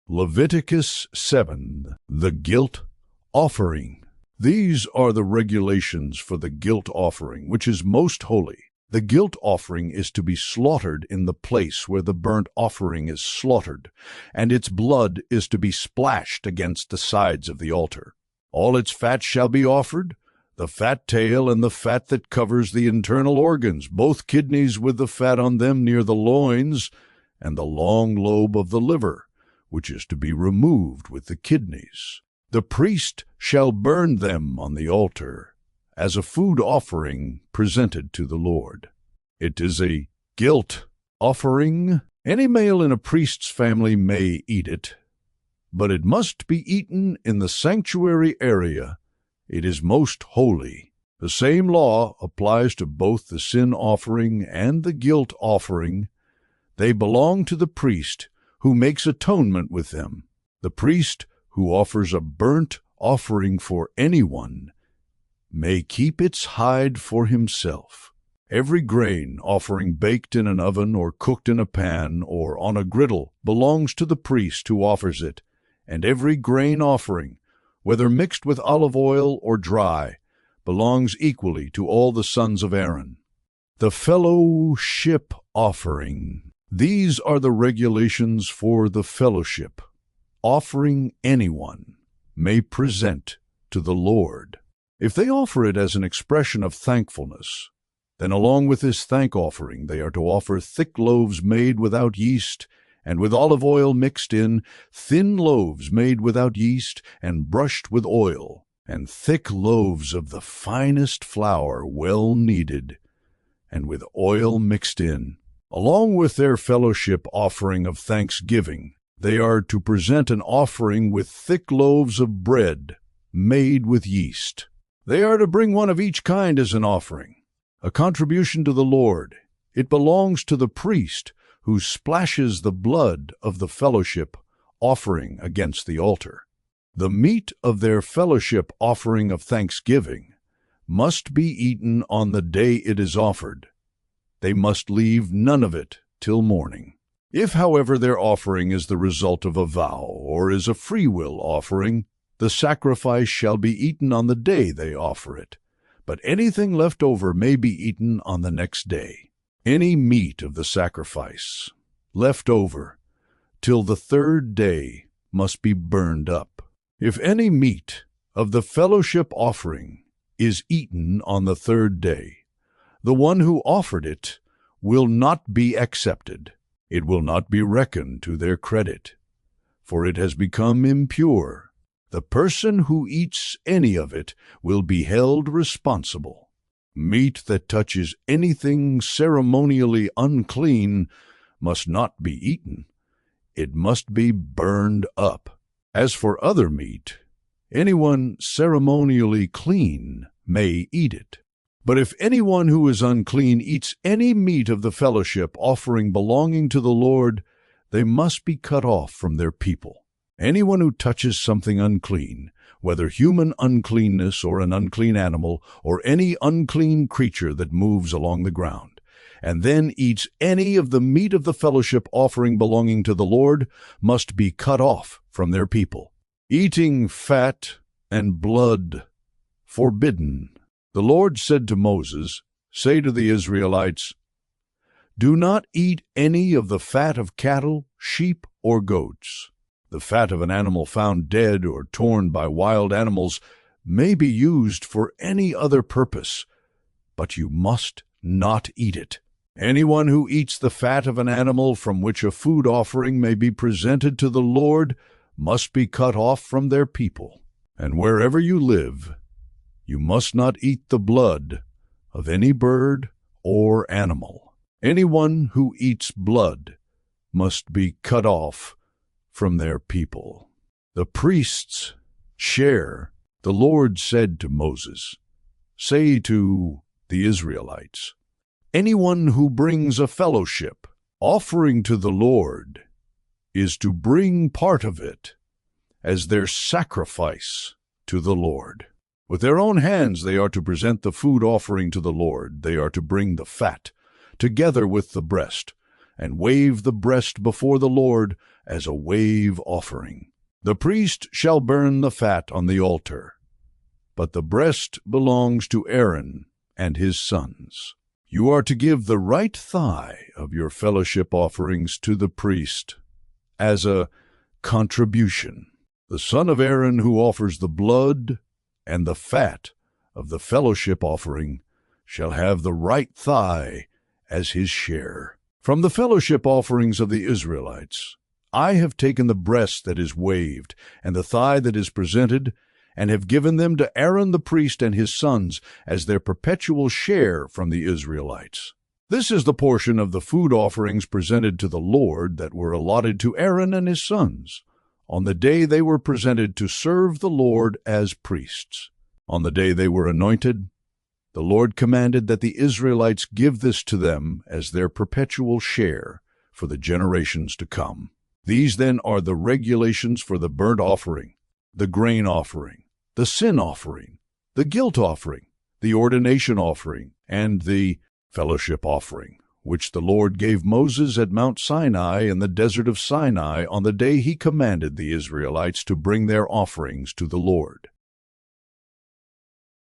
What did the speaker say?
Leviticus 7, the guilt offering. These are the regulations for the guilt offering, which is most holy. The guilt offering is to be slaughtered in the place where the burnt offering is slaughtered, and its blood is to be splashed against the sides of the altar. All its fat shall be offered, the fat tail and the fat that covers the internal organs, both kidneys with the fat on them near the loins, and the long lobe of the liver, which is to be removed with the kidneys. The priest shall burn them on the altar as a food offering presented to the Lord. It is a guilt offering. Any male in a priest's family may eat it, but it must be eaten in the sanctuary area. It is most holy. The same law applies to both the sin offering and the guilt offering. They belong to the priest who makes atonement with them. The priest who offers a burnt offering for anyone may keep its hide for himself. Every grain offering baked in an oven or cooked in a pan or on a griddle belongs to the priest who offers it, and every grain offering, whether mixed with olive oil or dry, belongs equally to all the sons of Aaron. The fellowship offering. These are the regulations for the fellowship offering anyone may present to the Lord. If they offer it as an expression of thankfulness, then along with this thank offering they are to offer thick loaves made without yeast and with olive oil mixed in, thin loaves made without yeast and brushed with oil, and thick loaves of the finest flour well kneaded and with oil mixed in. Along with their fellowship offering of thanksgiving, they are to present an offering with thick loaves of bread made with yeast. They are to bring one of each kind as an offering, a contribution to the Lord. It belongs to the priest who splashes the blood of the fellowship offering against the altar. The meat of their fellowship offering of thanksgiving must be eaten on the day it is offered. They must leave none of it till morning. If, however, their offering is the result of a vow or is a free will offering, the sacrifice shall be eaten on the day they offer it, but anything left over may be eaten on the next day. Any meat of the sacrifice left over till the third day must be burned up. If any meat of the fellowship offering is eaten on the third day, the one who offered it will not be accepted. It will not be reckoned to their credit, for it has become impure. The person who eats any of it will be held responsible. Meat that touches anything ceremonially unclean must not be eaten. It must be burned up. As for other meat, anyone ceremonially clean may eat it. But if anyone who is unclean eats any meat of the fellowship offering belonging to the Lord, they must be cut off from their people. Anyone who touches something unclean, whether human uncleanness or an unclean animal, or any unclean creature that moves along the ground, and then eats any of the meat of the fellowship offering belonging to the Lord, must be cut off from their people. Eating fat and blood forbidden. The Lord said to Moses, "Say to the Israelites, do not eat any of the fat of cattle, sheep, or goats. The fat of an animal found dead or torn by wild animals may be used for any other purpose, but you must not eat it. Anyone who eats the fat of an animal from which a food offering may be presented to the Lord must be cut off from their people. And wherever you live, you must not eat the blood of any bird or animal. Anyone who eats blood must be cut off from their people." The priests share. The Lord said to Moses, "Say to the Israelites, anyone who brings a fellowship offering to the Lord is to bring part of it as their sacrifice to the Lord. With their own hands they are to present the food offering to the Lord. They are to bring the fat, together with the breast, and wave the breast before the Lord as a wave offering. The priest shall burn the fat on the altar, but the breast belongs to Aaron and his sons. You are to give the right thigh of your fellowship offerings to the priest as a contribution. The son of Aaron who offers the blood and the fat of the fellowship offering shall have the right thigh as his share. From the fellowship offerings of the Israelites, I have taken the breast that is waved and the thigh that is presented, and have given them to Aaron the priest and his sons as their perpetual share from the Israelites. This is the portion of the food offerings presented to the Lord that were allotted to Aaron and his sons on the day they were presented to serve the Lord as priests. On the day they were anointed, the Lord commanded that the Israelites give this to them as their perpetual share for the generations to come. These then are the regulations for the burnt offering, the grain offering, the sin offering, the guilt offering, the ordination offering, and the fellowship offering, which the Lord gave Moses at Mount Sinai in the desert of Sinai on the day he commanded the Israelites to bring their offerings to the Lord.